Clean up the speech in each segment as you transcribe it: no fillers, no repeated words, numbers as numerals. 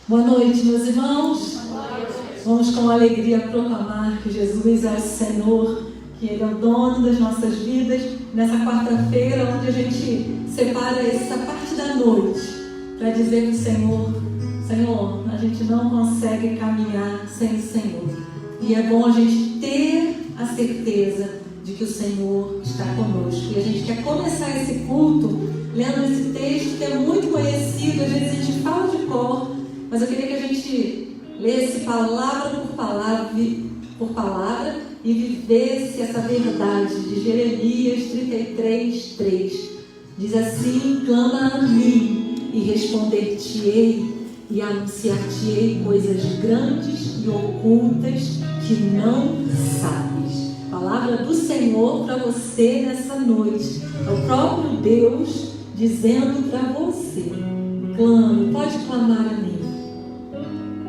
Boa noite, meus irmãos. Vamos com alegria proclamar que Jesus é o Senhor, que Ele é o dono das nossas vidas. Nessa quarta-feira, onde a gente separa essa parte da noite para dizer que o Senhor, a gente não consegue caminhar sem o Senhor. E é bom a gente ter a certeza de que o Senhor está conosco. E a gente quer começar esse culto lendo esse texto que é muito conhecido. Às vezes a gente fala de cor, mas eu queria que a gente lesse palavra por palavra e vivesse essa verdade de Jeremias 33:3. Diz assim: clama a mim e responder-te-ei e anunciar-te-ei coisas grandes e ocultas que não sabes. Palavra do Senhor para você nessa noite. É o próprio Deus dizendo para você: clame, pode clamar a mim.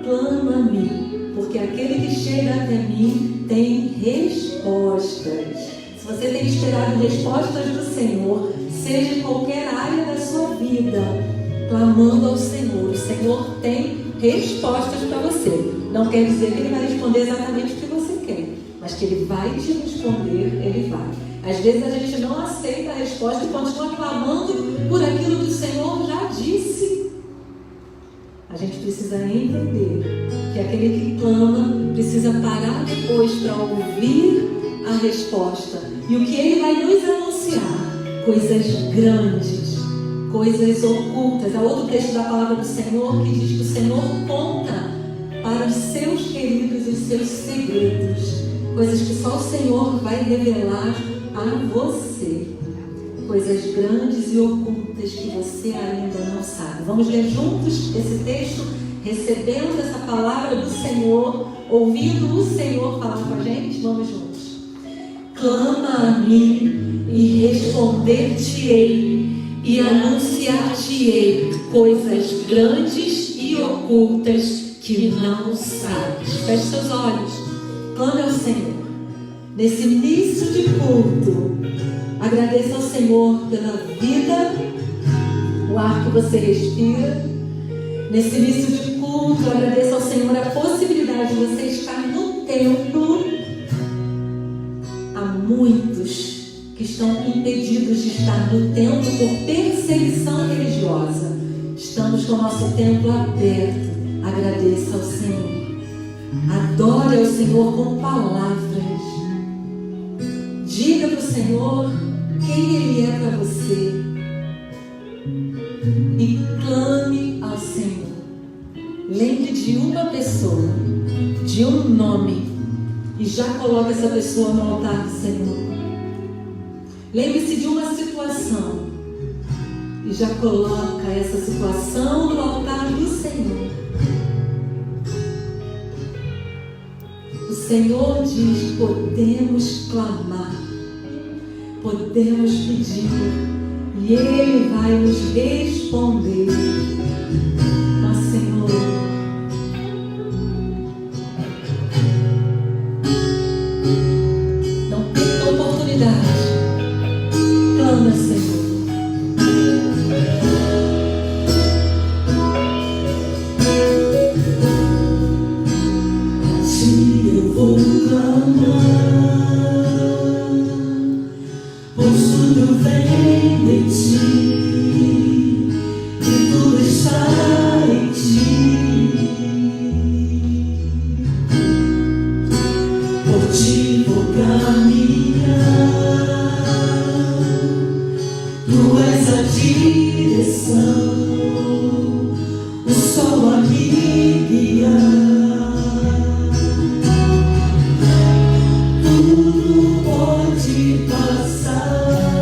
Clama a mim, porque aquele que chega até mim tem respostas. Se você tem esperado respostas do Senhor, seja em qualquer área da sua vida, clamando ao Senhor, o Senhor tem respostas para você. Não quer dizer que Ele vai responder exatamente o que você quer, mas que Ele vai te responder, Ele vai. Às vezes a gente não aceita a resposta e continua clamando por aquilo que o Senhor já disse. A gente precisa entender que aquele que clama precisa parar depois para ouvir a resposta. E o que Ele vai nos anunciar? Coisas grandes, coisas ocultas. Há outro texto da palavra do Senhor que diz que o Senhor conta para os seus queridos os seus segredos. Coisas que só o Senhor vai revelar a você. Coisas grandes e ocultas que você ainda não sabe. Vamos ler juntos esse texto, recebendo essa palavra do Senhor, ouvindo o Senhor falar com a gente? Vamos juntos. Clama a mim e responder-te-ei e anunciar-te-ei coisas grandes e ocultas que não sabes. Feche seus olhos. Clame ao Senhor. Nesse início de culto, agradeça ao Senhor pela vida, o ar que você respira. Nesse início de culto, agradeça ao Senhor a possibilidade de você estar no templo. Há muitos que estão impedidos de estar no templo por perseguição religiosa. Estamos com o nosso templo aberto. Agradeça ao Senhor. Adore ao Senhor com palavras. Diga para o Senhor quem Ele é para você. E clame ao Senhor. Lembre de uma pessoa, de um nome, e já coloque essa pessoa no altar do Senhor. Lembre-se de uma situação e já coloca essa situação no altar do Senhor. O Senhor diz: podemos clamar, podemos pedir, e Ele vai nos responder. Mas, Senhor, não perca a oportunidade. Clama, Senhor. Se eu vou clamar, pois tudo vem de ti, e tudo está em ti. Por ti vou caminhar, tu és a direção, o sol a me guiar. Tudo pode passar,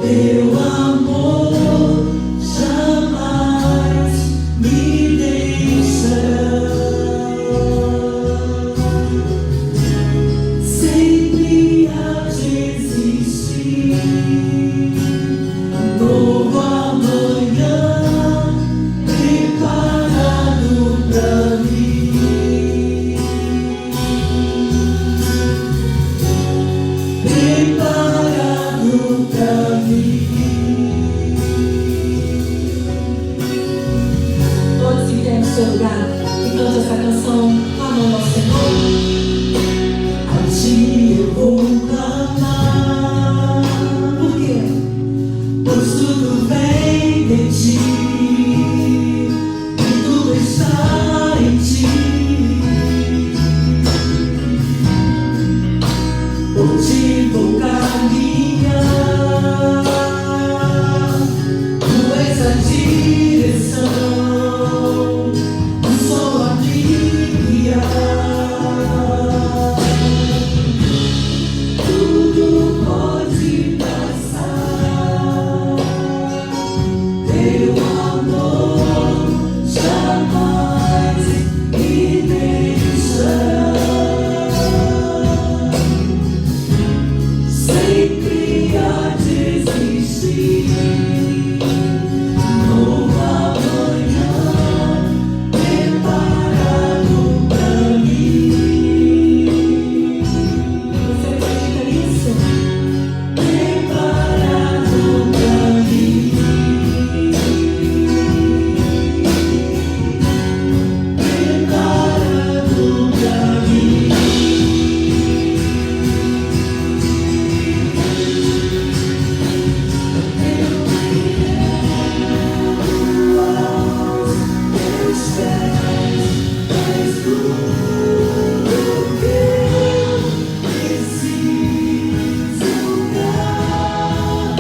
teu amor jamais me deixará. Sempre há de existir novo amanhã preparado pra mim. Preparado pra mim. Todos que têm no seu lugar e cante essa canção, clamando ao Senhor. A ti eu vou clamar, Por quê? pois tudo vem de ti, e tudo está em ti. Por ti vou caminhar, tu és a direção, o sol a me guiar. Tudo pode passar, teu amor jamais me deixará. Sempre há de existir novo amanhã preparado pra mim. Você acredita nisso? Preparado pra mim. Preparado pra mim. Teus pés, és tudo que eu preciso pra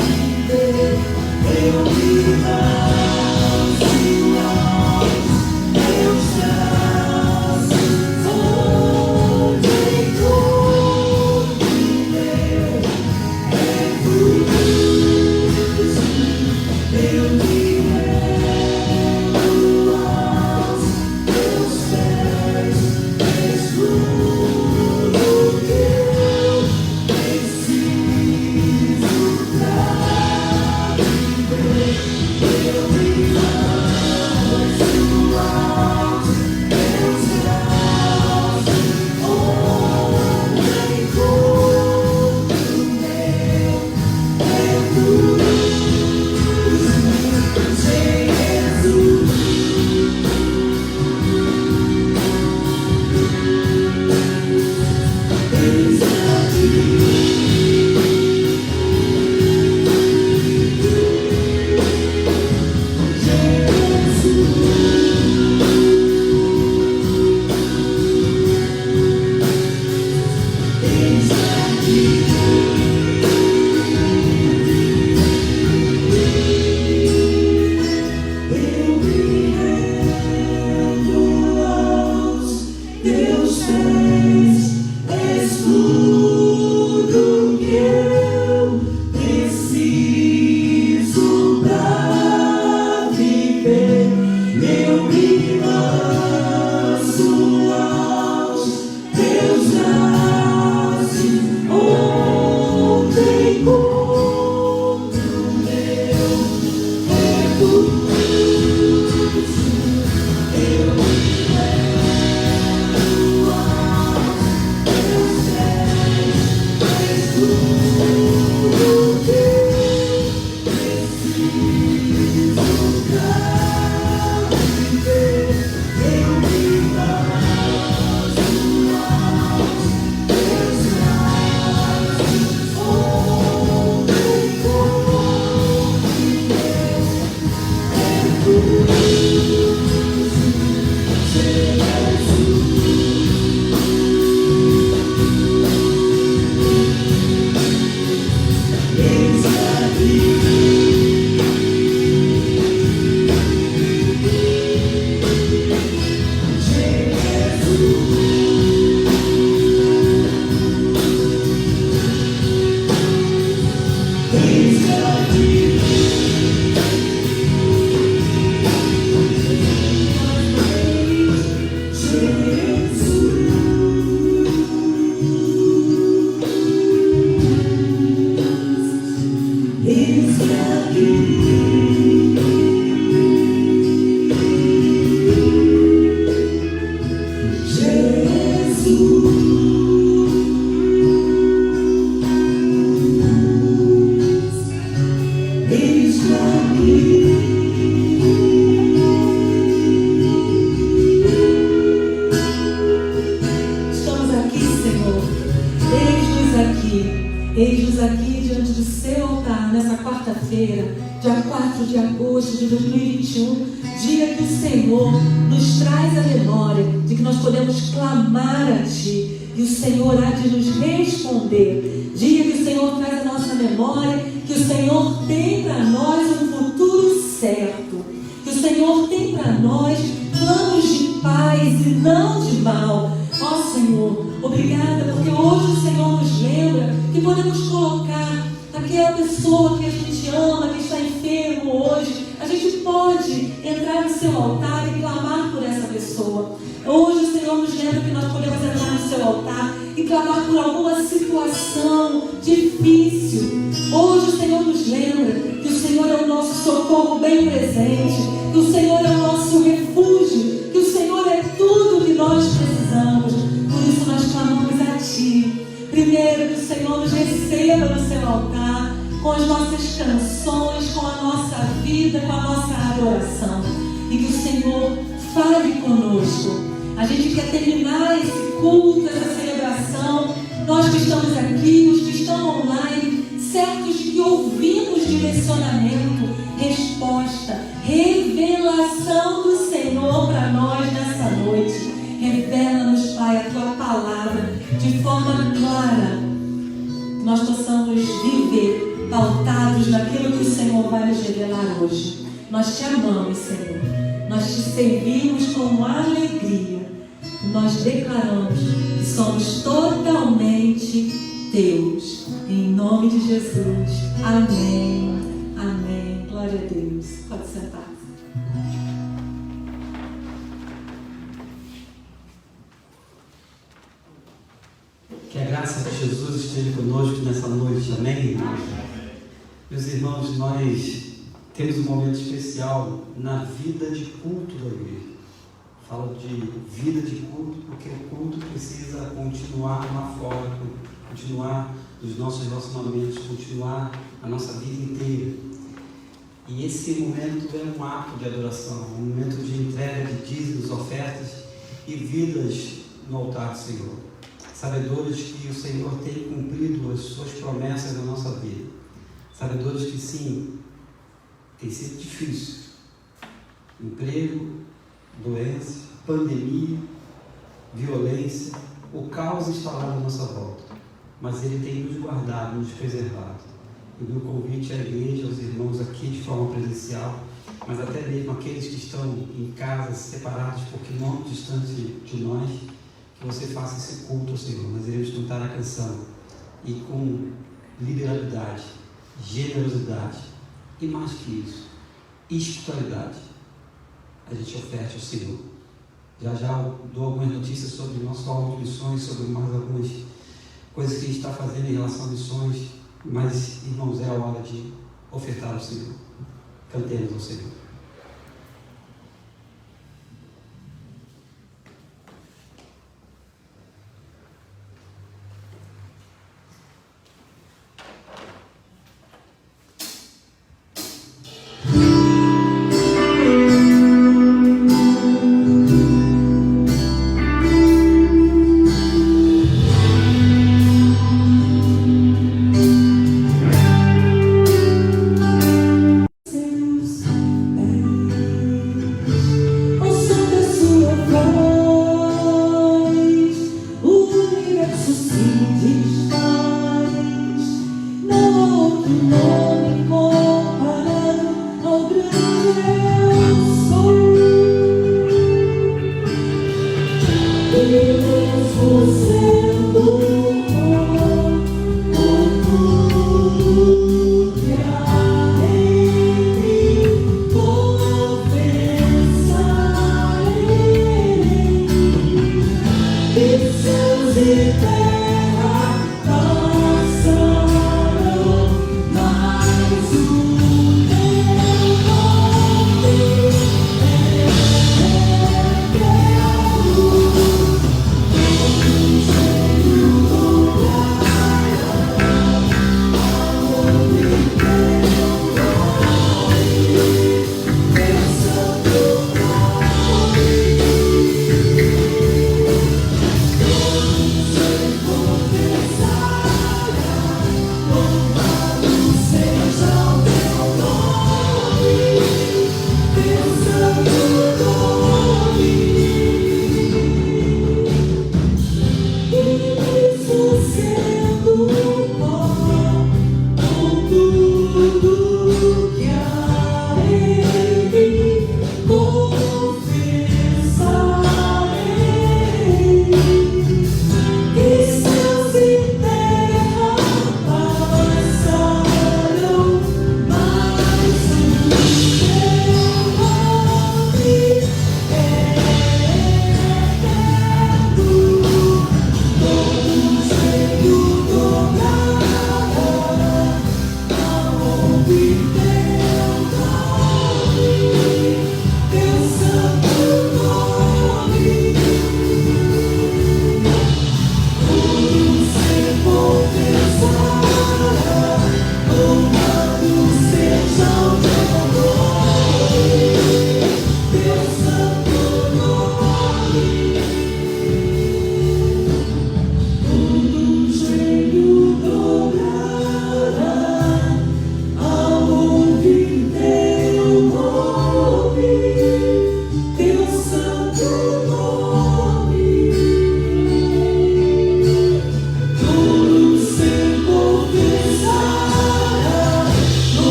viver. Eu me lanço aos teus braços, onde encontro meu refúgio. Eu me rendo aos teus pés, és tudo que eu preciso pra viver. Eu me Estamos aqui, Senhor. Eis-nos aqui diante do seu altar nessa quarta-feira, dia 4 de agosto de 2021, dia que o Senhor nos traz a memória de que nós podemos clamar a Ti e o Senhor há de nos responder. Dia que o Senhor traz a nossa memória que o Senhor tem para nós um futuro certo, que o Senhor tem para nós planos de paz e não de mal. Ó Senhor, obrigada, porque hoje o Senhor nos lembra que podemos colocar aquela pessoa que a gente ama, que está enfermo hoje. A gente pode entrar no seu altar e clamar por essa pessoa. Hoje o Senhor nos lembra que nós podemos entrar no seu altar e clamar por alguma situação difícil. Hoje o Senhor nos lembra que o Senhor é o nosso socorro bem presente, que o Senhor é o nosso refúgio, que o Senhor é tudo que nós precisamos. Por isso nós clamamos a Ti. Primeiro, que o Senhor nos receba no seu altar, com as nossas canções, com a nossa vida, com a nossa adoração. E que o Senhor fale conosco. A gente quer terminar esse culto, essa celebração, nós que estamos aqui, os que estão online, certos de que ouvimos direcionamento, resposta, revelação do Senhor para nós nessa noite. Revela-nos, Pai, a Tua palavra de forma clara, que nós possamos viver pautados naquilo que o Senhor vai nos revelar hoje. Nós Te amamos, Senhor. Nós Te servimos com alegria. Nós declaramos que somos totalmente Teus. Em nome de Jesus. Amém. Amém. Glória a Deus. Pode sentar. Que a graça de Jesus esteja conosco nessa noite. Amém? Meus irmãos, nós temos um momento especial na vida de culto da igreja. Falo de vida de culto porque o culto precisa continuar lá fora, continuar nos nossos relacionamentos, continuar a nossa vida inteira. E esse momento é um ato de adoração, um momento de entrega de dízimos, ofertas e vidas no altar do Senhor. Sabedores que o Senhor tem cumprido as suas promessas na nossa vida. Sabedores que sim, tem sido difícil. Emprego, doença, pandemia, violência, o caos instalado à nossa volta. Mas Ele tem nos guardado, nos preservado. E o meu convite à igreja, aos irmãos aqui de forma presencial, mas até mesmo aqueles que estão em casas separados por quilômetros distantes de nós, que você faça esse culto ao Senhor. Nós iremos cantar a canção e com liberalidade, generosidade e mais que isso, espiritualidade, a gente oferte ao Senhor. Já eu dou algumas notícias sobre o nosso aula de missões, sobre mais algumas coisas que a gente está fazendo em relação a missões, mas, irmãos, é a hora de ofertar ao Senhor. Cantemos ao Senhor. Deus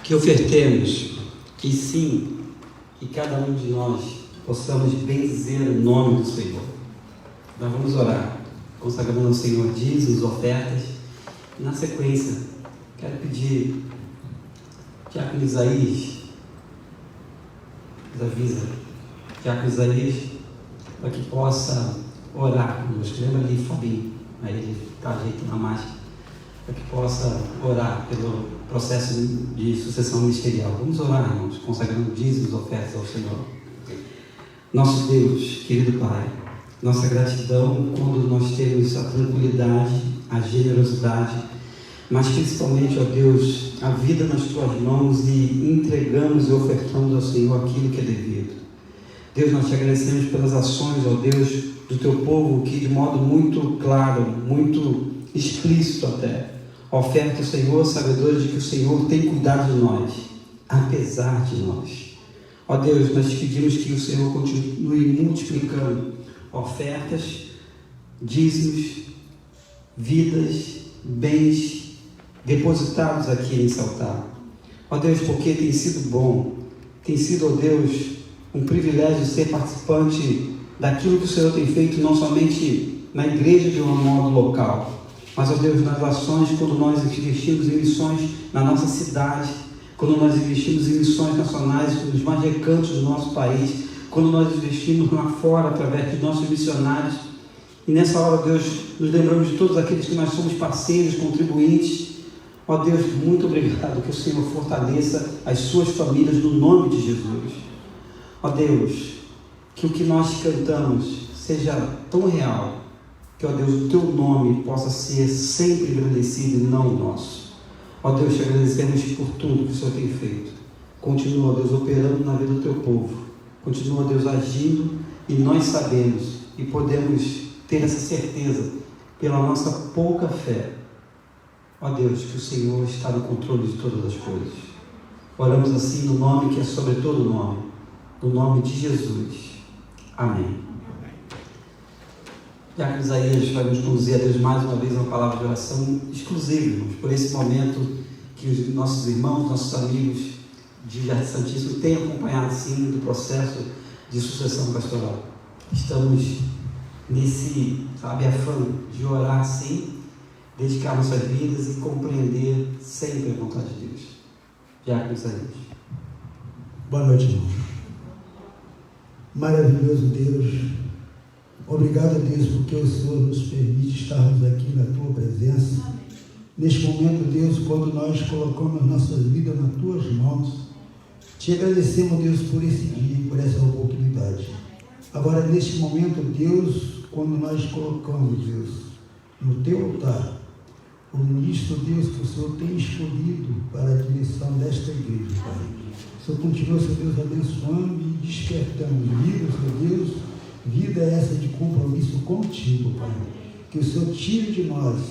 que ofertemos, e sim, que cada um de nós possamos bendizer o nome do Senhor. Nós vamos orar, consagrando ao Senhor dízimos, ofertas, e na sequência, quero pedir Diácono Isaías, Diácono Isaías, para que possa orar conosco. Lembra ali, Fabinho, aí ele está ajeitando a máscara, para que possa orar pelo processo de sucessão ministerial. Vamos orar, irmãos, consagrando dízimos, ofertas ao Senhor. Nosso Deus, querido Pai, nossa gratidão quando nós temos a tranquilidade, a generosidade, mas principalmente, ó Deus, a vida nas Tuas mãos e entregamos e ofertamos ao Senhor aquilo que é devido. Deus, nós te agradecemos pelas ações, ó Deus, do Teu povo que de modo muito claro, muito explícito até, oferta ao Senhor, sabedores de que o Senhor tem cuidado de nós, apesar de nós. Ó Deus, nós te pedimos que o Senhor continue multiplicando ofertas, dízimos, vidas, bens depositados aqui nesse altar. Ó Deus, porque tem sido bom, tem sido, ó Deus, um privilégio ser participante daquilo que o Senhor tem feito, não somente na igreja de um modo local, mas, ó Deus, nas ações, quando nós investimos em missões na nossa cidade, quando nós investimos em missões nacionais nos mais recantos do nosso país, quando nós investimos lá fora através de nossos missionários. E nessa hora, Deus, nos lembramos de todos aqueles que nós somos parceiros, contribuintes. Ó Deus, muito obrigado, que o Senhor fortaleça as suas famílias no nome de Jesus. Ó Deus, que o que nós cantamos seja tão real, que, ó Deus, o Teu nome possa ser sempre engrandecido e não o nosso. Ó Deus, te agradecemos por tudo que o Senhor tem feito. Continua, Deus, operando na vida do Teu povo. Continua, Deus, agindo, e nós sabemos e podemos ter essa certeza pela nossa pouca fé. Ó Deus, que o Senhor está no controle de todas as coisas. Oramos assim no nome que é sobre todo nome, no nome de Jesus. Amém. Diácono Isaías vai nos conduzir a Deus mais uma vez uma palavra de oração exclusiva, irmãos, por esse momento que os nossos irmãos, nossos amigos de Jardim Santíssimo têm acompanhado, sim, do processo de sucessão pastoral. Estamos nesse, afã de orar, sim, dedicar nossas vidas e compreender sempre a vontade de Deus. Diácono Isaías. Boa noite, irmão. Maravilhoso Deus, obrigado, Deus, porque o Senhor nos permite estarmos aqui na Tua presença. Neste momento, Deus, quando nós colocamos nossas vidas nas Tuas mãos, te agradecemos, Deus, por esse dia e por essa oportunidade. Agora, neste momento, Deus, quando nós colocamos, Deus, no Teu altar, o ministro, Deus, que o Senhor tem escolhido para a direção desta igreja, Pai. O Senhor continua, Senhor Deus, abençoando e despertando vida, Senhor Deus, vida essa de compromisso contigo, Pai. Que o Senhor tire de nós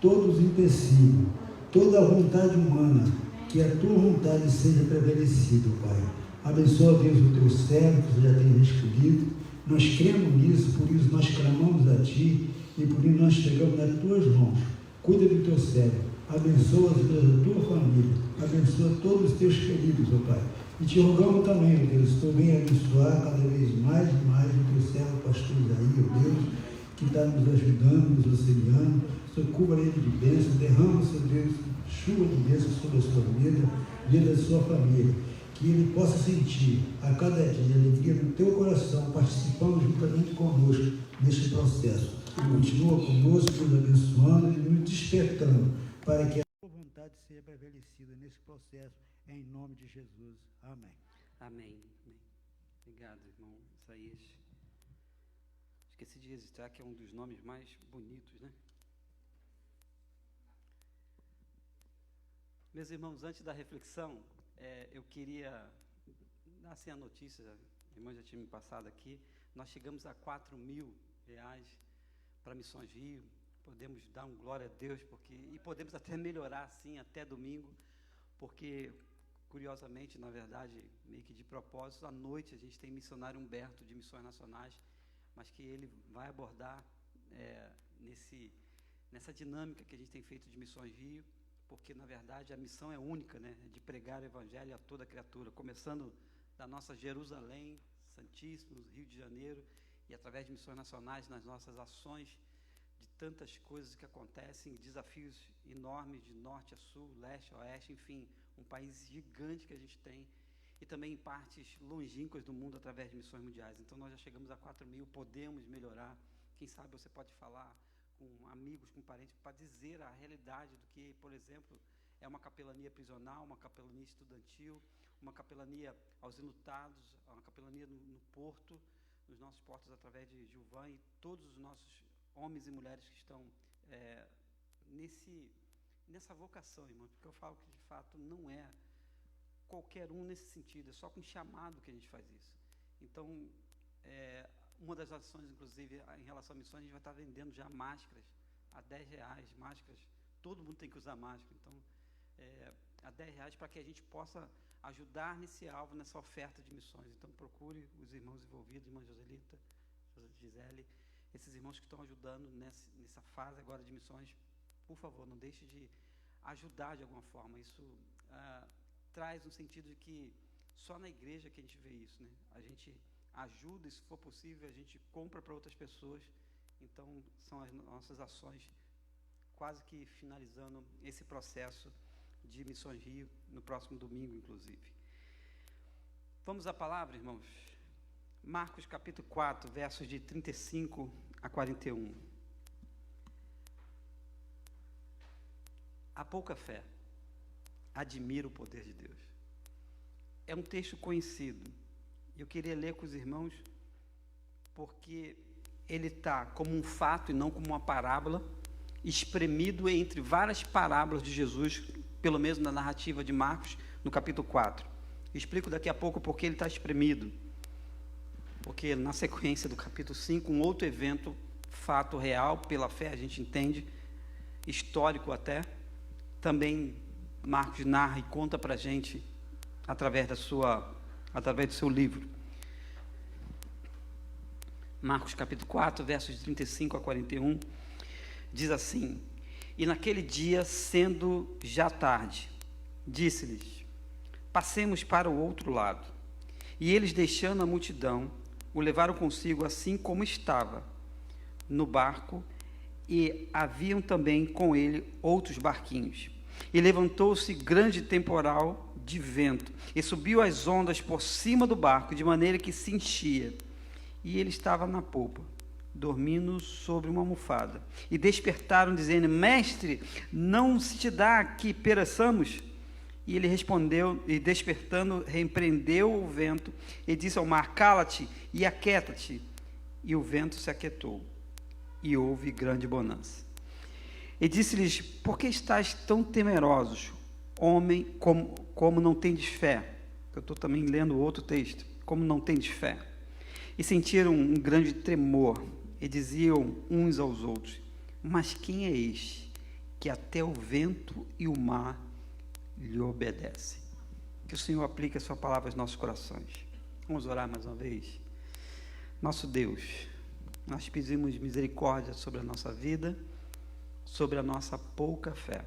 todos os empecilhos, toda a vontade humana, que a Tua vontade seja prevalecida, Pai. Abençoa, Deus, o Teu servo que você já tem escolhido. Nós cremos nisso, por isso nós clamamos a Ti e por isso nós chegamos nas Tuas mãos. Cuida do Teu servo, abençoa, Deus, a Tua família, abençoa todos os Teus queridos, ó Pai. E te rogamos também, ó Deus, também abençoar cada vez mais e mais o Teu servo, pastor Isaí, ó Deus, que está nos ajudando, nos auxiliando. Senhor, cubra ele de bênção, derrama, Senhor Deus, chuva de bênção sobre a sua vida da sua família. Que ele possa sentir a cada dia alegria no Teu coração, participando juntamente conosco neste processo. Continua conosco, nos abençoando e nos despertando para que a Tua vontade seja prevalecida nesse processo, em nome de Jesus. Amém. Amém. Obrigado, irmão Isaías. Esqueci de registrar que é um dos nomes mais bonitos, né? Meus irmãos, antes da reflexão, eu queria dar assim a notícia, a irmã já tinha me passado aqui, nós chegamos a R$4.000 para Missões Rio. Podemos dar um glória a Deus, e podemos até melhorar assim até domingo, porque curiosamente, na verdade, meio que de propósito, à noite a gente tem missionário Humberto de Missões Nacionais, mas que ele vai abordar nessa dinâmica que a gente tem feito de Missões Rio, porque na verdade a missão é única, né? De pregar o evangelho a toda criatura, começando da nossa Jerusalém, Santíssimo, Rio de Janeiro, e através de missões nacionais, nas nossas ações, de tantas coisas que acontecem, desafios enormes de norte a sul, leste a oeste, enfim, um país gigante que a gente tem, e também em partes longínquas do mundo através de missões mundiais. Então nós já chegamos a 4.000, podemos melhorar. Quem sabe você pode falar com amigos, com parentes, para dizer a realidade do que, por exemplo, é uma capelania prisional, uma capelania estudantil, uma capelania aos enlutados, uma capelania no porto, nos nossos portos através de Gilvan, e todos os nossos homens e mulheres que estão nessa vocação, irmão, porque eu falo que de fato não é qualquer um nesse sentido, é só com chamado que a gente faz isso. Então, uma das ações, inclusive, em relação a missões, a gente vai estar vendendo já máscaras a R$10, máscaras, todo mundo tem que usar máscara, então, a R$10 para que a gente possa ajudar nesse alvo, nessa oferta de missões. Então, procure os irmãos envolvidos, irmã Joselita, Gisele, esses irmãos que estão ajudando nessa fase agora de missões, por favor, não deixe de ajudar de alguma forma. Isso traz um sentido de que só na igreja que a gente vê isso, né? A gente ajuda, e se for possível, a gente compra para outras pessoas. Então, são as nossas ações, quase que finalizando esse processo de Missões Rio, no próximo domingo, inclusive. Vamos à palavra, irmãos? Marcos capítulo 4, versos de 35 a 41. A pouca fé admira o poder de Deus. É um texto conhecido. Eu queria ler com os irmãos, porque ele está como um fato e não como uma parábola, espremido entre várias parábolas de Jesus, pelo menos na narrativa de Marcos, no capítulo 4. Explico daqui a pouco porque ele está espremido. Porque na sequência do capítulo 5, um outro evento, fato real, pela fé, a gente entende, histórico até, também Marcos narra e conta para a gente através do seu livro. Marcos capítulo 4, versos de 35 a 41, diz assim: E naquele dia, sendo já tarde, disse-lhes: Passemos para o outro lado. E eles, deixando a multidão, o levaram consigo assim como estava, no barco, e haviam também com ele outros barquinhos. E levantou-se grande temporal de vento, e subiu as ondas por cima do barco, de maneira que se enchia. E ele estava na popa, dormindo sobre uma almofada. E despertaram, dizendo: Mestre, não se te dá que pereçamos? E ele respondeu, e despertando, repreendeu o vento, e disse ao mar: Cala-te e aquieta-te. E o vento se aquietou, e houve grande bonança. E disse-lhes: Por que estáis tão temerosos, homem, como não tendes fé? Eu estou também lendo outro texto. Como não tendes fé? E sentiram um grande tremor, e diziam uns aos outros: Mas quem é este, que até o vento e o mar lhe obedecem? Que o Senhor aplique a sua palavra aos nossos corações. Vamos orar mais uma vez. Nosso Deus, nós pedimos misericórdia sobre a nossa vida, sobre a nossa pouca fé,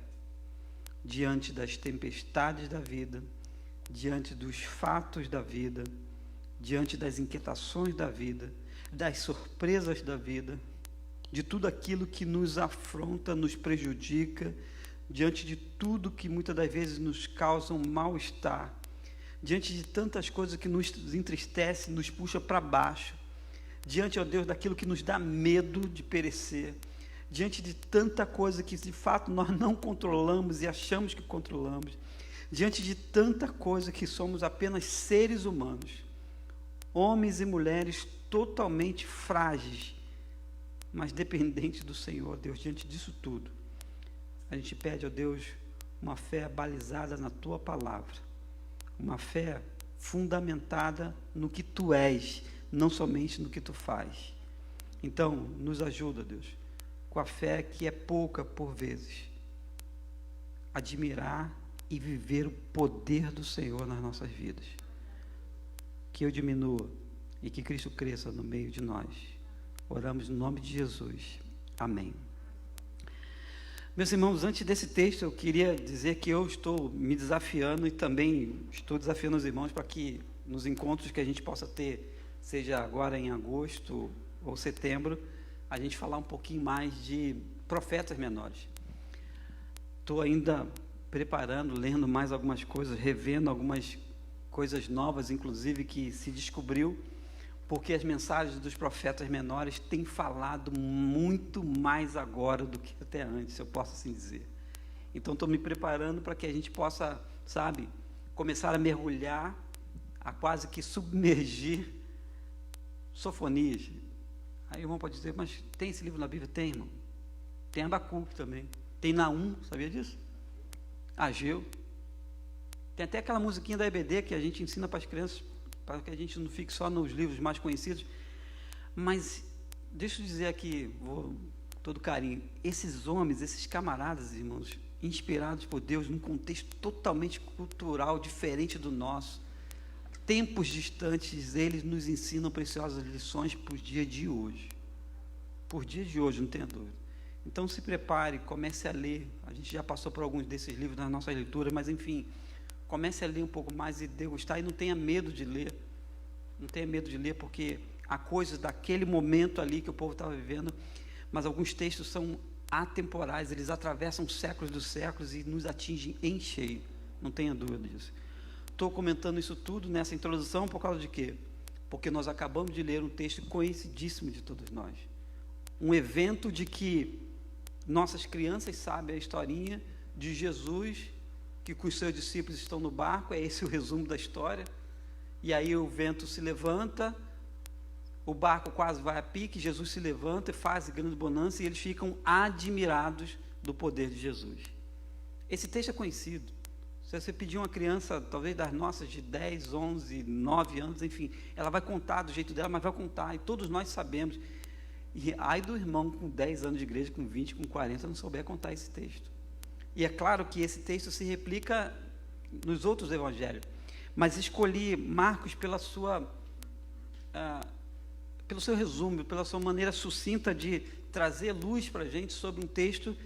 diante das tempestades da vida, diante dos fatos da vida, diante das inquietações da vida, das surpresas da vida, de tudo aquilo que nos afronta, nos prejudica, diante de tudo que muitas das vezes nos causa um mal-estar, diante de tantas coisas que nos entristecem, nos puxa para baixo, diante, ó Deus, daquilo que nos dá medo de perecer, diante de tanta coisa que de fato nós não controlamos e achamos que controlamos, diante de tanta coisa que somos apenas seres humanos, homens e mulheres totalmente frágeis, mas dependentes do Senhor, Deus. Diante disso tudo, a gente pede, ó Deus, uma fé balizada na Tua palavra, uma fé fundamentada no que Tu és, não somente no que Tu faz. Então, nos ajuda, Deus, com a fé que é pouca por vezes, admirar e viver o poder do Senhor nas nossas vidas. Que eu diminua e que Cristo cresça no meio de nós. Oramos no nome de Jesus. Amém. Meus irmãos, antes desse texto, eu queria dizer que eu estou me desafiando e também estou desafiando os irmãos para que nos encontros que a gente possa ter, seja agora em agosto ou setembro, a gente falar um pouquinho mais de profetas menores. Estou ainda preparando, lendo mais algumas coisas, revendo algumas coisas novas, inclusive, que se descobriu, porque as mensagens dos profetas menores têm falado muito mais agora do que até antes, eu posso assim dizer. Então, estou me preparando para que a gente possa, sabe, começar a mergulhar, a quase que submergir Sofonias. Aí o irmão pode dizer, mas tem esse livro na Bíblia? Tem, irmão. Tem Abacuque também. Tem Naum, sabia disso? Ageu. Tem até aquela musiquinha da EBD que a gente ensina para as crianças, para que a gente não fique só nos livros mais conhecidos. Mas, deixa eu dizer aqui, com todo carinho, esses homens, esses camaradas, irmãos, inspirados por Deus, num contexto totalmente cultural, diferente do nosso, tempos distantes, eles nos ensinam preciosas lições para o dia de hoje. Por dia de hoje, não tenha dúvida. Então, se prepare, comece a ler. A gente já passou por alguns desses livros nas nossas leituras, mas, enfim, comece a ler um pouco mais e degustar, e não tenha medo de ler. Não tenha medo de ler, porque há coisas daquele momento ali que o povo estava vivendo, mas alguns textos são atemporais, eles atravessam séculos dos séculos e nos atingem em cheio. Não tenha dúvida disso. Estou comentando isso tudo nessa introdução por causa de quê? Porque nós acabamos de ler um texto conhecidíssimo de todos nós. Um evento de que nossas crianças sabem a historinha de Jesus, que com os seus discípulos estão no barco, é esse o resumo da história, e aí o vento se levanta, o barco quase vai a pique, Jesus se levanta e faz grande bonança, e eles ficam admirados do poder de Jesus. Esse texto é conhecido. Se você pedir uma criança, talvez das nossas de 10, 11, 9 anos, enfim, ela vai contar do jeito dela, mas vai contar, e todos nós sabemos. E ai do irmão com 10 anos de igreja, com 20, com 40, não souber contar esse texto. E é claro que esse texto se replica nos outros evangelhos, mas escolhi Marcos pelo seu resumo, pela sua maneira sucinta de trazer luz para a gente sobre um texto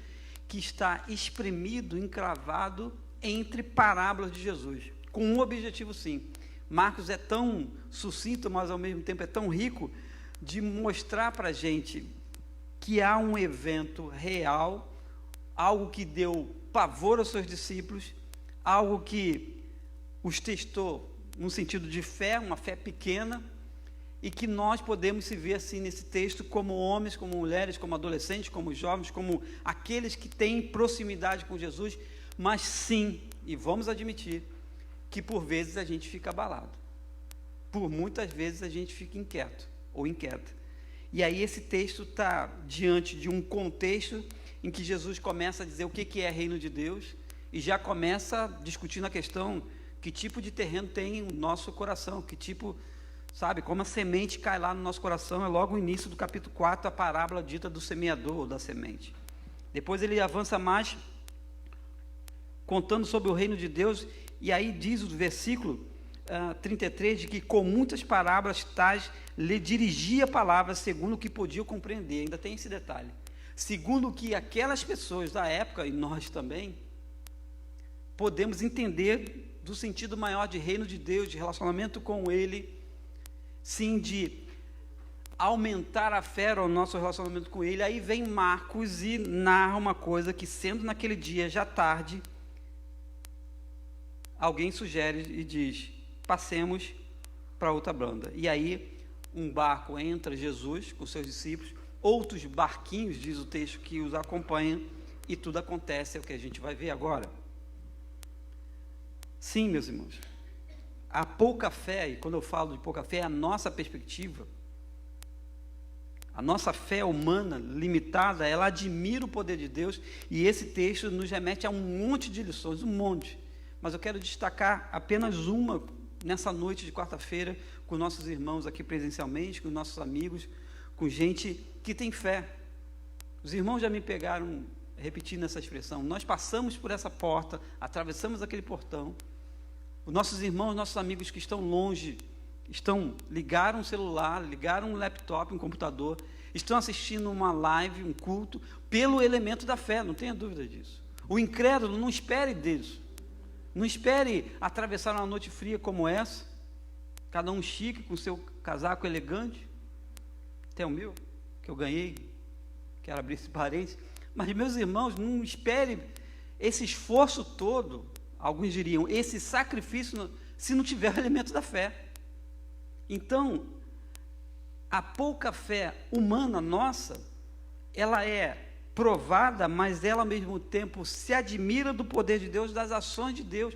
que está espremido, encravado entre parábolas de Jesus, com um objetivo sim. Marcos é tão sucinto, mas ao mesmo tempo é tão rico, de mostrar para a gente que há um evento real, algo que deu pavor aos seus discípulos, algo que os testou no sentido de fé, uma fé pequena, e que nós podemos se ver assim nesse texto como homens, como mulheres, como adolescentes, como jovens, como aqueles que têm proximidade com Jesus, mas sim, e vamos admitir, que por vezes a gente fica abalado, por muitas vezes a gente fica inquieto, ou inquieta. E aí esse texto está diante de um contexto em que Jesus começa a dizer o que é reino de Deus, e já começa discutindo a questão, que tipo de terreno tem o nosso coração, que tipo, sabe, como a semente cai lá no nosso coração, é logo o início do capítulo 4, a parábola dita do semeador ou da semente. Depois ele avança mais, contando sobre o reino de Deus, e aí diz o versículo 33, de que com muitas parábolas tais lhe dirigia palavras segundo o que podia compreender. Ainda tem esse detalhe, segundo o que aquelas pessoas da época, e nós também, podemos entender do sentido maior de reino de Deus, de relacionamento com Ele, sim, de aumentar a fé ao nosso relacionamento com Ele. Aí vem Marcos e narra uma coisa que, sendo naquele dia já tarde, alguém sugere e diz, passemos para outra banda. E aí um barco entra Jesus com seus discípulos, outros barquinhos, diz o texto, que os acompanham, e tudo acontece, é o que a gente vai ver agora. Sim, meus irmãos, a pouca fé, e quando eu falo de pouca fé, é a nossa perspectiva, a nossa fé humana, limitada, ela admira o poder de Deus, e esse texto nos remete a um monte de lições, um monte, mas eu quero destacar apenas uma, nessa noite de quarta-feira, com nossos irmãos aqui presencialmente, com nossos amigos, com gente que tem fé. Os irmãos já me pegaram repetindo essa expressão, nós passamos por essa porta, atravessamos aquele portão, os nossos irmãos, nossos amigos que estão longe, ligaram um celular, ligaram um laptop, um computador, estão assistindo uma live, um culto, pelo elemento da fé, não tenha dúvida disso. O incrédulo não espere disso. Não espere atravessar uma noite fria como essa, cada um chique, com seu casaco elegante, até o meu, que eu ganhei, quero abrir esse parênteses, mas, meus irmãos, não espere esse esforço todo, alguns diriam, esse sacrifício, se não tiver o elemento da fé. Então, a pouca fé humana nossa, ela é provada, mas ela ao mesmo tempo se admira do poder de Deus, das ações de Deus,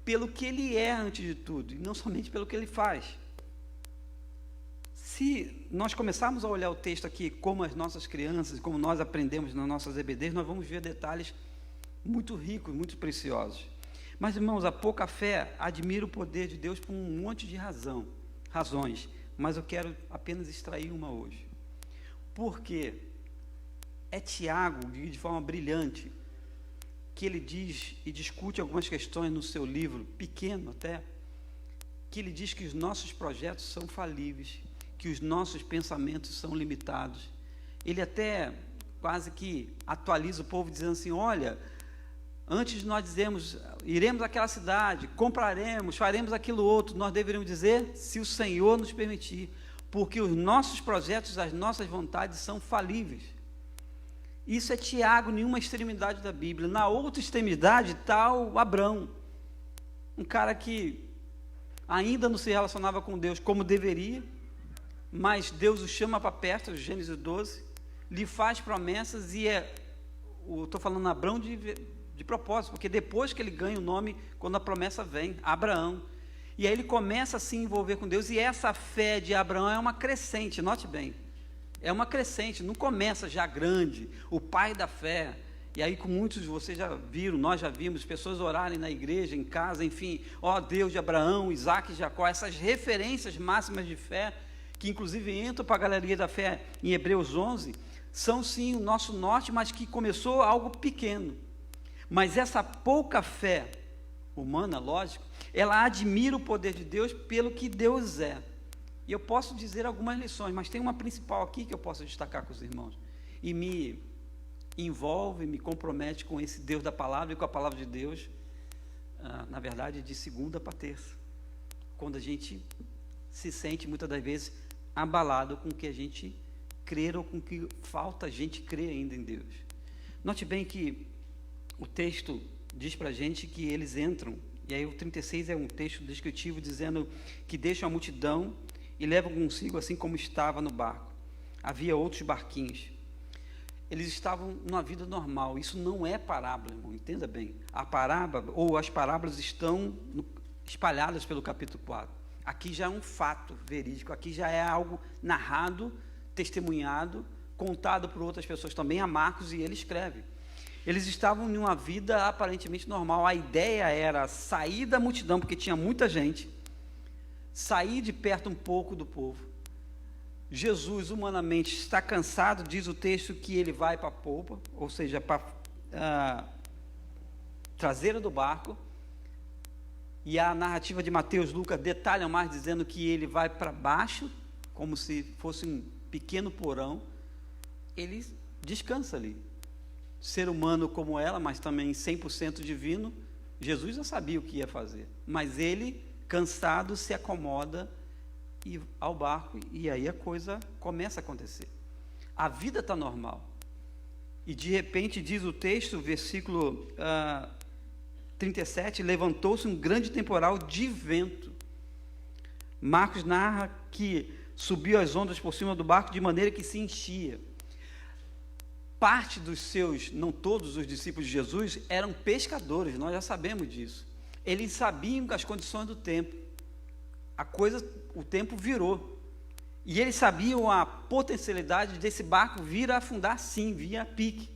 pelo que Ele é antes de tudo, e não somente pelo que Ele faz. Se nós começarmos a olhar o texto aqui, como as nossas crianças, como nós aprendemos nas nossas EBDs, nós vamos ver detalhes muito ricos, muito preciosos. Mas, irmãos, a pouca fé admira o poder de Deus por um monte de razões, mas eu quero apenas extrair uma hoje. Porque é Tiago, de forma brilhante, que ele diz e discute algumas questões no seu livro, pequeno até, que ele diz que os nossos projetos são falíveis, que os nossos pensamentos são limitados. Ele até quase que atualiza o povo dizendo assim, olha, antes de nós dizermos, iremos àquela cidade, compraremos, faremos aquilo outro, nós deveríamos dizer, se o Senhor nos permitir, porque os nossos projetos, as nossas vontades são falíveis. Isso é Tiago, nenhuma extremidade da Bíblia. Na outra extremidade está o Abrão, um cara que ainda não se relacionava com Deus como deveria, mas Deus o chama para perto, Gênesis 12, lhe faz promessas e estou falando Abrão de propósito, porque depois que ele ganha o nome, quando a promessa vem, Abraão, e aí ele começa a se envolver com Deus, e essa fé de Abraão é uma crescente, note bem, é uma crescente, não começa já grande, o pai da fé, e aí com muitos de vocês já viram, nós já vimos, pessoas orarem na igreja, em casa, enfim, ó Deus de Abraão, Isaac e Jacó, essas referências máximas de fé, que inclusive entram para a galeria da fé em Hebreus 11, são sim o nosso norte, mas que começou algo pequeno. Mas essa pouca fé humana, lógico, ela admira o poder de Deus pelo que Deus é. E eu posso dizer algumas lições, mas tem uma principal aqui que eu posso destacar com os irmãos. E me envolve, me compromete com esse Deus da palavra e com a palavra de Deus, na verdade, de segunda para terça. Quando a gente se sente, muitas das vezes, abalado com o que a gente crer ou com o que falta a gente crer ainda em Deus. Note bem que o texto diz para a gente que eles entram, e aí o 36 é um texto descritivo dizendo que deixam a multidão e levam consigo assim como estava no barco. Havia outros barquinhos. Eles estavam numa vida normal. Isso não é parábola, irmão, entenda bem. A parábola, ou as parábolas estão espalhadas pelo capítulo 4. Aqui já é um fato verídico, aqui já é algo narrado, testemunhado, contado por outras pessoas também, a Marcos, e ele escreve. Eles estavam em uma vida aparentemente normal. A ideia era sair da multidão, porque tinha muita gente, sair de perto um pouco do povo. Jesus, humanamente, está cansado, diz o texto que ele vai para a polpa, ou seja, para a traseira do barco, e a narrativa de Mateus e Lucas detalha mais, dizendo que ele vai para baixo, como se fosse um pequeno porão, ele descansa ali. Ser humano como ela, mas também 100% divino, Jesus já sabia o que ia fazer, mas ele, cansado, se acomoda ao barco, e aí a coisa começa a acontecer. A vida está normal, e de repente diz o texto, versículo 37, levantou-se um grande temporal de vento. Marcos narra que subiu as ondas por cima do barco de maneira que se enchia. Parte dos seus, não todos os discípulos de Jesus, eram pescadores, nós já sabemos disso. Eles sabiam as condições do tempo. O tempo virou. E eles sabiam a potencialidade desse barco vir a afundar, sim, via pique.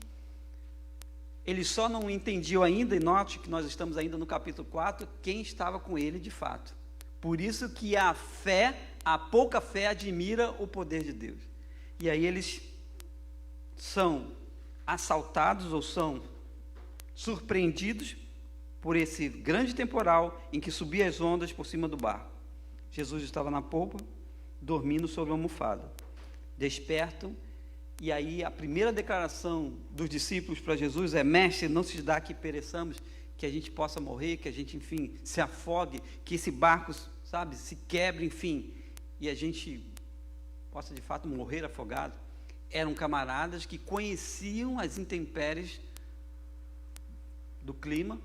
Eles só não entendiam ainda, e note que nós estamos ainda no capítulo 4, quem estava com ele de fato. Por isso que a pouca fé admira o poder de Deus. E aí eles são assaltados ou são surpreendidos por esse grande temporal em que subia as ondas por cima do barco. Jesus estava na polpa, dormindo sobre uma almofada. Despertam, e aí a primeira declaração dos discípulos para Jesus é: mestre, não se dá que pereçamos, que a gente possa morrer, que a gente, enfim, se afogue, que esse barco, sabe, se quebre, enfim, e a gente possa de fato morrer afogado. Eram camaradas que conheciam as intempéries do clima,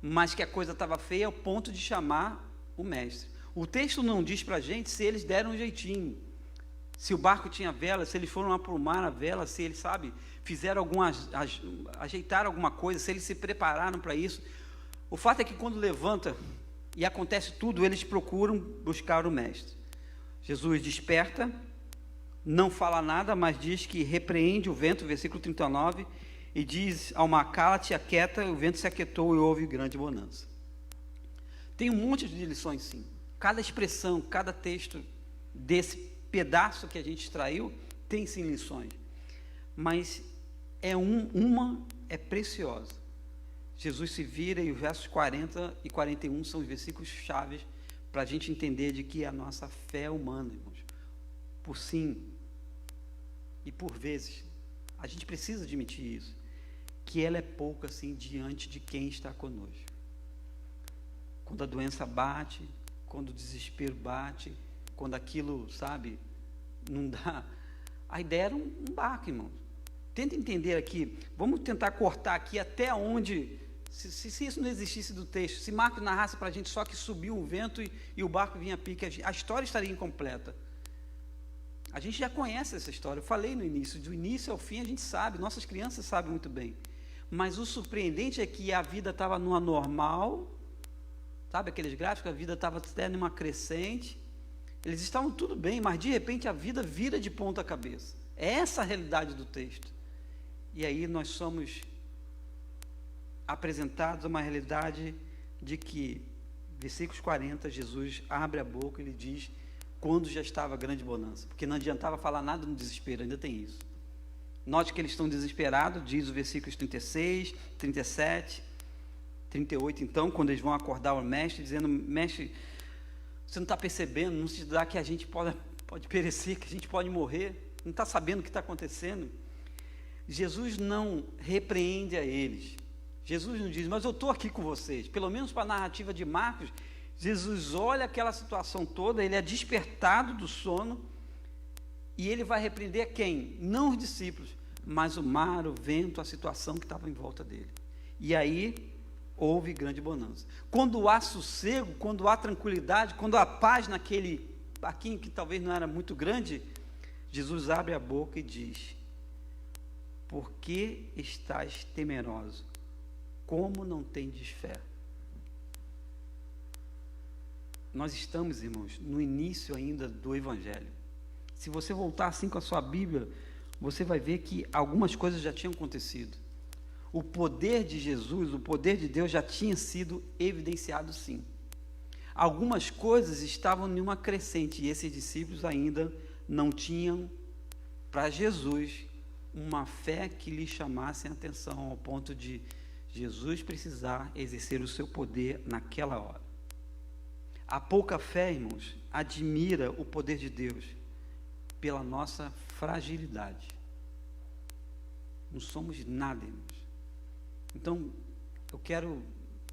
mas que a coisa estava feia ao ponto de chamar o mestre. O texto não diz para a gente se eles deram um jeitinho, se o barco tinha vela, se eles foram aprumar a vela, se eles, sabe, fizeram ajeitaram alguma coisa, se eles se prepararam para isso. O fato é que quando levanta e acontece tudo, eles procuram buscar o mestre. Jesus desperta, não fala nada, mas diz que repreende o vento, versículo 39, e diz ao mar: cala-te, aquieta, o vento se aquietou e houve grande bonança. Tem um monte de lições, sim. Cada expressão, cada texto desse pedaço que a gente extraiu tem sim lições, mas uma é preciosa. Jesus se vira, e os versos 40 e 41 são os versículos chaves para a gente entender de que a nossa fé é humana, irmãos, por sim e por vezes, a gente precisa admitir isso, que ela é pouca assim diante de quem está conosco. Quando a doença bate, quando o desespero bate, quando aquilo, sabe, não dá. A ideia era um barco, irmão. Tenta entender aqui, vamos tentar cortar aqui até onde, se isso não existisse do texto, se Marcos narrasse para a gente só que subiu o vento e o barco vinha a pique, a história estaria incompleta. A gente já conhece essa história, eu falei no início, do início ao fim a gente sabe, nossas crianças sabem muito bem. Mas o surpreendente é que a vida estava numa normal, sabe aqueles gráficos, a vida estava até numa crescente, eles estavam tudo bem, mas de repente a vida vira de ponta cabeça. É essa a realidade do texto. E aí nós somos apresentados a uma realidade de que, versículos 40, Jesus abre a boca e ele diz quando já estava grande bonança, porque não adiantava falar nada no desespero, ainda tem isso. Note que eles estão desesperados, diz o versículos 36, 37, 38, então, quando eles vão acordar o mestre, dizendo: mestre, você não está percebendo, não se dá que a gente pode perecer, que a gente pode morrer, não está sabendo o que está acontecendo? Jesus não repreende a eles, Jesus não diz: mas eu estou aqui com vocês. Pelo menos para a narrativa de Marcos, Jesus olha aquela situação toda, ele é despertado do sono, e ele vai repreender quem? Não os discípulos, mas o mar, o vento, a situação que estava em volta dele. E aí houve grande bonança. Quando há sossego, quando há tranquilidade, quando há paz naquele barquinho que talvez não era muito grande, Jesus abre a boca e diz: por que estás temeroso? Como não tendes fé? Nós estamos, irmãos, no início ainda do Evangelho. Se você voltar assim com a sua Bíblia, você vai ver que algumas coisas já tinham acontecido. O poder de Jesus, o poder de Deus já tinha sido evidenciado, sim. Algumas coisas estavam em uma crescente, e esses discípulos ainda não tinham, para Jesus, uma fé que lhe chamasse a atenção, ao ponto de Jesus precisar exercer o seu poder naquela hora. A pouca fé, irmãos, admira o poder de Deus pela nossa fragilidade. Não somos nada, irmãos. Então, eu quero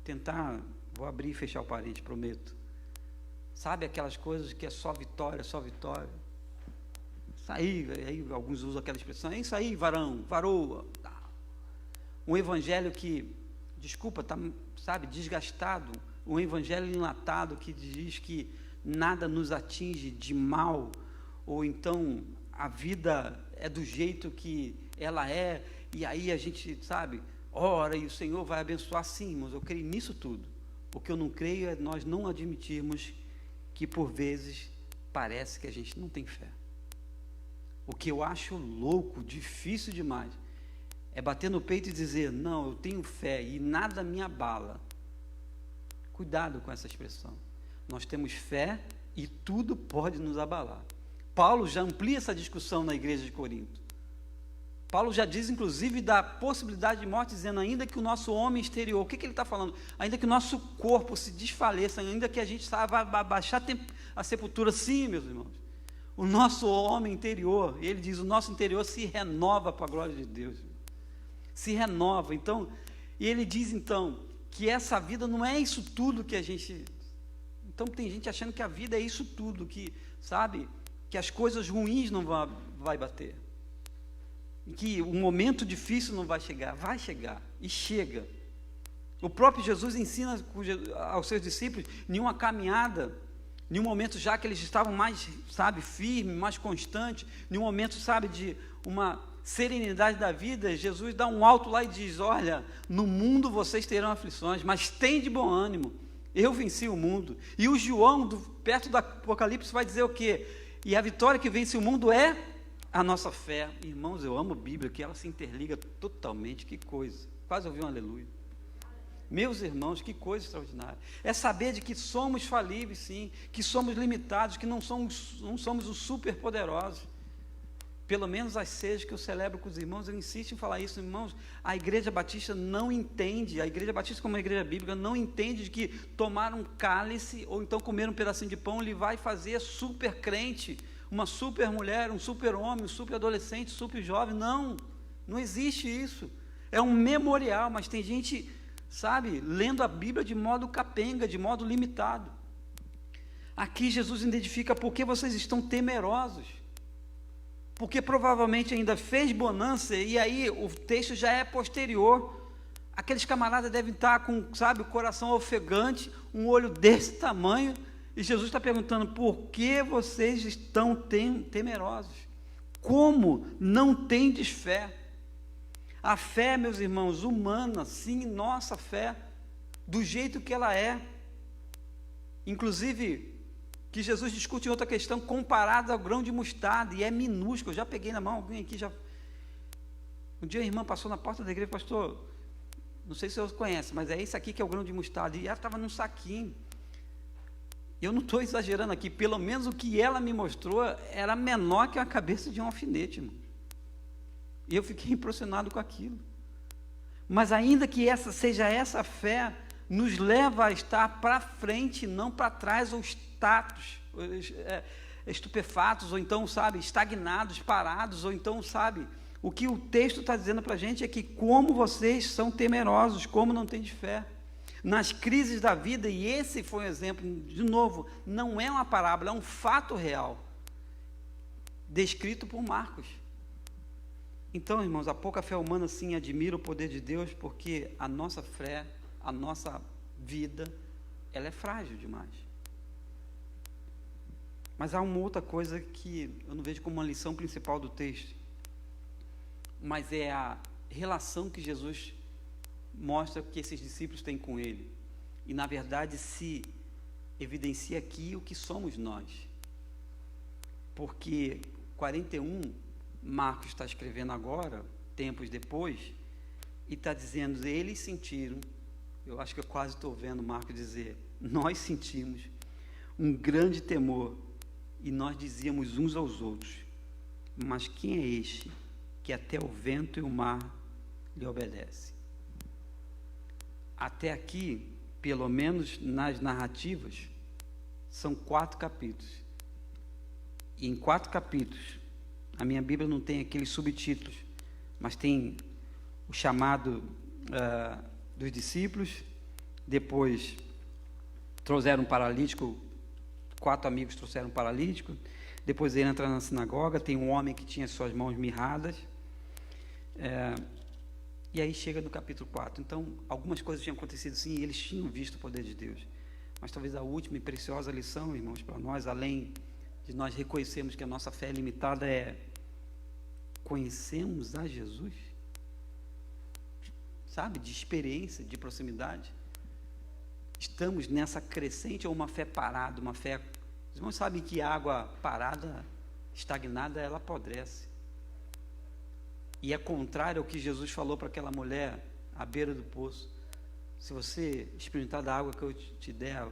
tentar, vou abrir e fechar o parênteses, prometo. Sabe aquelas coisas que é só vitória, só vitória? Isso aí alguns usam aquela expressão: é isso aí, varão, varoa. Um evangelho que, desculpa, está, sabe, desgastado. Um evangelho enlatado que diz que nada nos atinge de mal, ou então a vida é do jeito que ela é, e aí a gente, sabe, ora e o Senhor vai abençoar. Sim, irmãos, eu creio nisso tudo. O que eu não creio é nós não admitirmos que por vezes parece que a gente não tem fé. O que eu acho louco, difícil demais, é bater no peito e dizer: não, eu tenho fé e nada me abala. Cuidado com essa expressão. Nós temos fé e tudo pode nos abalar. Paulo já amplia essa discussão na igreja de Corinto. Paulo já diz, inclusive, da possibilidade de morte, dizendo, ainda que o nosso homem exterior, o que ele está falando? Ainda que o nosso corpo se desfaleça, ainda que a gente vá baixar a sepultura, sim, meus irmãos. O nosso homem interior, ele diz, o nosso interior se renova para a glória de Deus. Se renova. Então, e ele diz, então, que essa vida não é isso tudo que a gente... Então, tem gente achando que a vida é isso tudo, que, sabe, que as coisas ruins não vai bater. Que o momento difícil não vai chegar e chega. O próprio Jesus ensina aos seus discípulos, em uma caminhada, em um momento já que eles estavam mais, sabe, firmes, mais constantes, em um momento, sabe, de uma serenidade da vida, Jesus dá um alto lá e diz, olha, no mundo vocês terão aflições, mas tem de bom ânimo, eu venci o mundo. E o João, perto do Apocalipse, vai dizer o quê? E a vitória que vence o mundo é a nossa fé. Irmãos, eu amo a Bíblia, que ela se interliga totalmente, que coisa. Quase ouvi um aleluia. Meus irmãos, que coisa extraordinária. É saber de que somos falíveis, sim, que somos limitados, que não somos os superpoderosos. Pelo menos as ceas que eu celebro com os irmãos, eu insisto em falar isso, irmãos. A Igreja Batista não entende, a Igreja Batista como a Igreja Bíblica, não entende de que tomar um cálice, ou então comer um pedacinho de pão, ele vai fazer super crente, uma super mulher, um super homem, um super adolescente, super jovem. Não existe isso. É um memorial, mas tem gente, sabe, lendo a Bíblia de modo capenga, de modo limitado. Aqui Jesus identifica por que vocês estão temerosos. Porque provavelmente ainda fez bonança, e aí o texto já é posterior. Aqueles camaradas devem estar com, sabe, o coração ofegante, um olho desse tamanho, e Jesus está perguntando, por que vocês estão temerosos? Como não tendes fé? A fé, meus irmãos, humana, sim, nossa fé, do jeito que ela é. Inclusive, que Jesus discute em outra questão, comparada ao grão de mostarda, e é minúsculo. Eu já peguei na mão, alguém aqui já... Um dia a irmã passou na porta da igreja, pastor, não sei se você conhece, mas é esse aqui que é o grão de mostarda, e ela estava num saquinho. Eu não estou exagerando aqui, pelo menos o que ela me mostrou era menor que a cabeça de um alfinete, irmão. E eu fiquei impressionado com aquilo. Mas ainda que essa seja essa fé, nos leva a estar para frente, não para trás, ou estupefatos, ou então, sabe, estagnados, parados, ou então, sabe, o que o texto está dizendo para a gente é que como vocês são temerosos, como não têm de fé. Nas crises da vida, e esse foi um exemplo, de novo, não é uma parábola, é um fato real, descrito por Marcos. Então, irmãos, a pouca fé humana, sim, admira o poder de Deus, porque a nossa fé, a nossa vida, ela é frágil demais. Mas há uma outra coisa que eu não vejo como uma lição principal do texto, mas é a relação que Jesus mostra que esses discípulos têm com ele. E, na verdade, se evidencia aqui o que somos nós. Porque 41, Marcos está escrevendo agora, tempos depois, e está dizendo, eles sentiram, eu acho que eu quase estou vendo Marcos dizer, nós sentimos um grande temor, e nós dizíamos uns aos outros, mas quem é este que até o vento e o mar lhe obedece? Até aqui, pelo menos nas narrativas, são 4 capítulos. E em 4 capítulos, a minha Bíblia não tem aqueles subtítulos, mas tem o chamado dos discípulos, depois trouxeram um paralítico, 4 amigos trouxeram um paralítico, depois ele entra na sinagoga, tem um homem que tinha suas mãos mirradas, e aí chega no capítulo 4. Então, algumas coisas tinham acontecido sim, e eles tinham visto o poder de Deus. Mas talvez a última e preciosa lição, irmãos, para nós, além de nós reconhecermos que a nossa fé é limitada, é: conhecemos a Jesus? Sabe, de experiência, de proximidade? Estamos nessa crescente ou uma fé parada, uma fé... Os irmãos sabem que água parada, estagnada, ela apodrece. E é contrário ao que Jesus falou para aquela mulher à beira do poço. Se você experimentar da água que eu te der,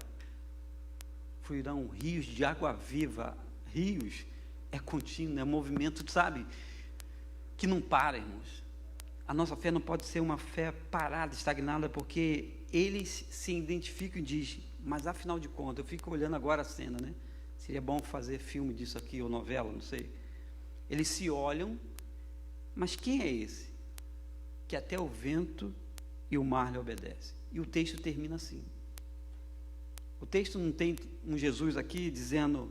fluirão rios de água viva. Rios é contínuo, é movimento, sabe? que não para, irmãos. A nossa fé não pode ser uma fé parada, estagnada, porque eles se identificam e dizem, mas afinal de contas, eu fico olhando agora a cena, né? Seria bom fazer filme disso aqui, ou novela, não sei. Eles se olham, mas quem é esse? Que até o vento e o mar lhe obedecem. E o texto termina assim. O texto não tem um Jesus aqui dizendo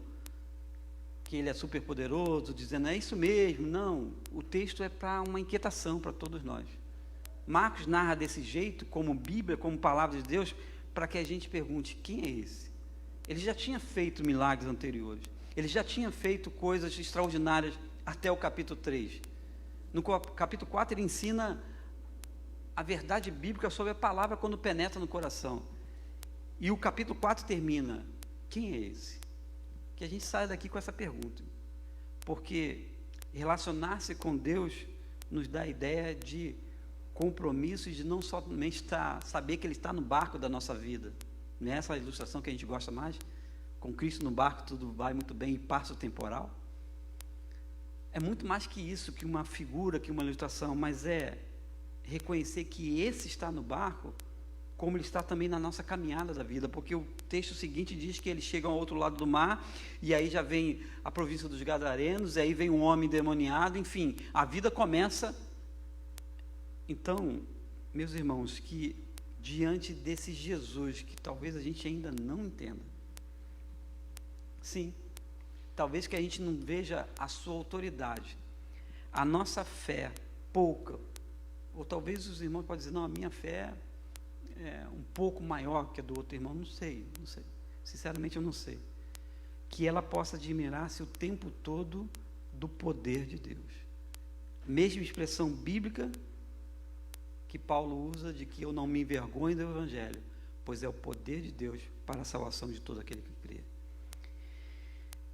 que ele é super poderoso, dizendo é isso mesmo. Não, o texto é para uma inquietação para todos nós. Marcos narra desse jeito, como Bíblia, como palavra de Deus, para que a gente pergunte, quem é esse? Ele já tinha feito milagres anteriores, ele já tinha feito coisas extraordinárias até o capítulo 3. No capítulo 4 ele ensina a verdade bíblica sobre a palavra quando penetra no coração. E o capítulo 4 termina, quem é esse? Que a gente saia daqui com essa pergunta, porque relacionar-se com Deus nos dá a ideia de compromisso e de não somente saber que Ele está no barco da nossa vida. Nessa ilustração que a gente gosta mais, com Cristo no barco tudo vai muito bem e passa o temporal. É muito mais que isso, que uma figura, que uma ilustração, mas é reconhecer que esse está no barco, como ele está também na nossa caminhada da vida, porque o texto seguinte diz que eles chegam ao outro lado do mar, e aí já vem a província dos Gadarenos, e aí vem um homem endemoniado, enfim, a vida começa. Então, meus irmãos, que diante desse Jesus, que talvez a gente ainda não entenda, sim, talvez que a gente não veja a sua autoridade, a nossa fé pouca, ou talvez os irmãos podem dizer, não, a minha fé é um pouco maior que a do outro irmão, não sei, sinceramente eu não sei, que ela possa admirar-se o tempo todo do poder de Deus, mesma expressão bíblica que Paulo usa de que eu não me envergonho do Evangelho, pois é o poder de Deus para a salvação de todo aquele que crê,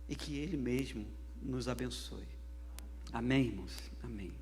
e que Ele mesmo nos abençoe. Amém, irmãos? Amém.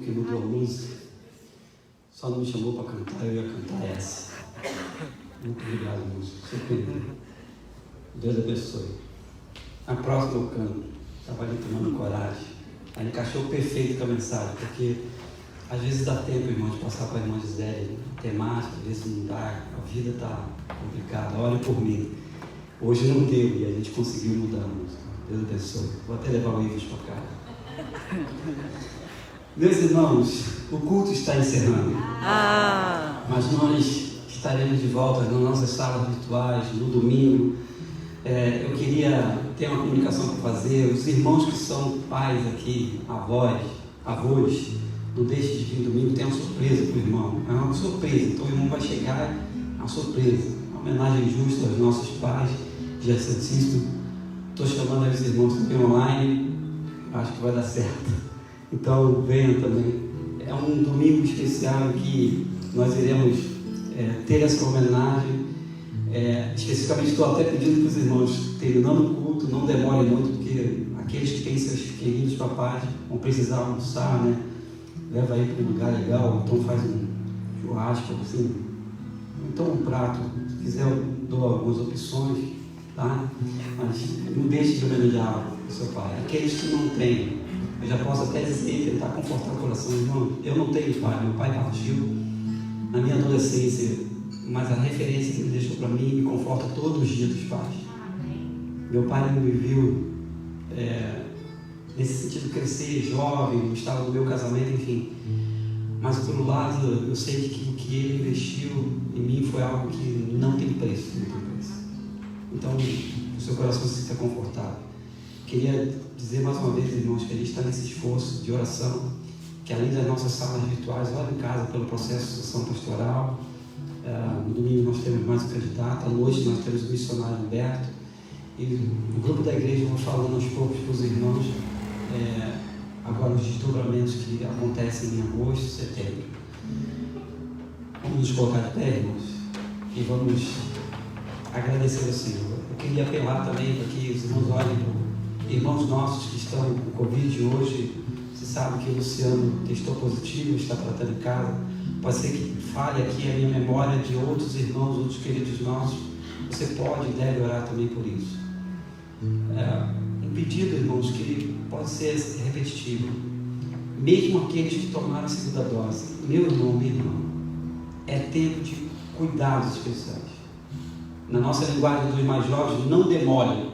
porque mudou a música. Só não me chamou para cantar, eu ia cantar essa. Muito obrigado, músico. Surpreendeu. Deus abençoe. A próxima eu canto. Estava ali tomando coragem. Aí encaixou perfeito com a mensagem, porque às vezes dá tempo, irmão, de passar para a irmã Gisele, temática, às vezes não dá, a vida está complicada. Olha por mim. Hoje não deu e a gente conseguiu mudar a música. Deus abençoe. Vou até levar o Ives para cá. Meus irmãos, o culto está encerrando. Mas nós estaremos de volta nas nossas salas virtuais no domingo. Eu queria ter uma comunicação para fazer. Os irmãos que são pais aqui, avós, não deixe de vir domingo, tem uma surpresa para o irmão. É uma surpresa, então o irmão vai chegar, uma surpresa, uma homenagem justa aos nossos pais, Dia Santíssimo. Estou chamando aí os irmãos também online, acho que vai dar certo. Então venham também. É um domingo especial em que nós iremos ter essa homenagem. Especificamente estou até pedindo para os irmãos, terminando o culto, não demore muito, porque aqueles que têm seus queridos papais vão precisar almoçar, né? Leva aí para um lugar legal, então faz um churrasco assim, então um prato, se quiser eu dou algumas opções, tá? Mas não deixe de homenagear o seu pai. Aqueles que não têm, eu já posso até dizer, tentar confortar o coração, irmão, eu não tenho pai, meu pai partiu na minha adolescência, mas a referência que ele deixou para mim me conforta todos os dias dos pais. Meu pai não me viu nesse sentido crescer jovem, estava no meu casamento, enfim. Mas por um lado, eu sei que o que ele investiu em mim foi algo que não tem preço, não tem preço. Então, o seu coração se sinta confortável. Queria dizer mais uma vez, irmãos, que a gente está nesse esforço de oração, que além das nossas salas virtuais, lá em casa, pelo processo de sucessão pastoral, no domingo nós temos mais um candidato, à noite nós temos o missionário Humberto, e o grupo da igreja vai falando aos poucos para os irmãos, agora os desdobramentos que acontecem em agosto e setembro. Vamos nos colocar de pé, irmãos, e vamos agradecer ao Senhor. Eu queria apelar também para que os irmãos olhem para irmãos nossos que estão com Covid hoje. Você sabe que o Luciano testou positivo, está tratando em casa. Pode ser que fale aqui a minha memória de outros irmãos, outros queridos nossos. Você pode e deve orar também por isso. Um pedido, irmãos, que pode ser repetitivo. Mesmo aqueles que tomaram a segunda dose, meu irmão, minha irmã, é tempo de cuidados especiais. Na nossa linguagem dos mais jovens, não demore.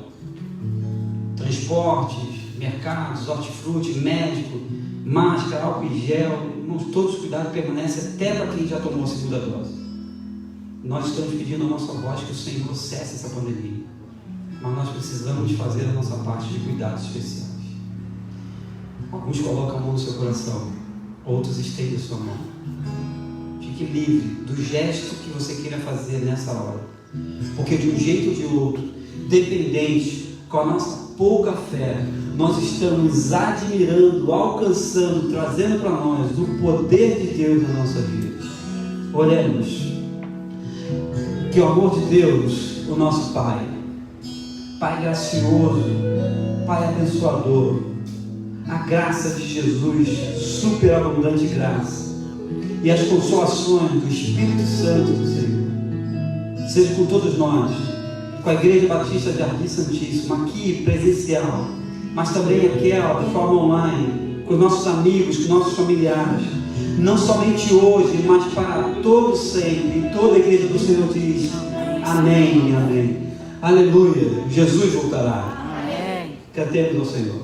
Transportes, mercados, hortifruti, médico, máscara, álcool em gel, irmãos, todos os cuidados permanecem até para quem já tomou a segunda dose. Nós estamos pedindo a nossa voz que o Senhor cesse essa pandemia, mas nós precisamos fazer a nossa parte de cuidados especiais. Alguns colocam a mão no seu coração, outros estendem a sua mão. Fique livre do gesto que você queira fazer nessa hora, porque de um jeito ou de outro, dependente, com a nossa pouca fé, nós estamos admirando, alcançando, trazendo para nós o poder de Deus na nossa vida. Oremos. Que o amor de Deus, o nosso Pai, Pai gracioso, Pai abençoador, a graça de Jesus, superabundante graça, e as consolações do Espírito Santo do Senhor, seja com todos nós, com a Igreja Batista de Jardim Santíssimo, aqui presencial, mas também aquela de forma online, com os nossos amigos, com os nossos familiares, não somente hoje, mas para todos sempre. E toda a Igreja do Senhor diz: amém, amém. Aleluia, Jesus voltará. Amém. Cantemos ao Senhor.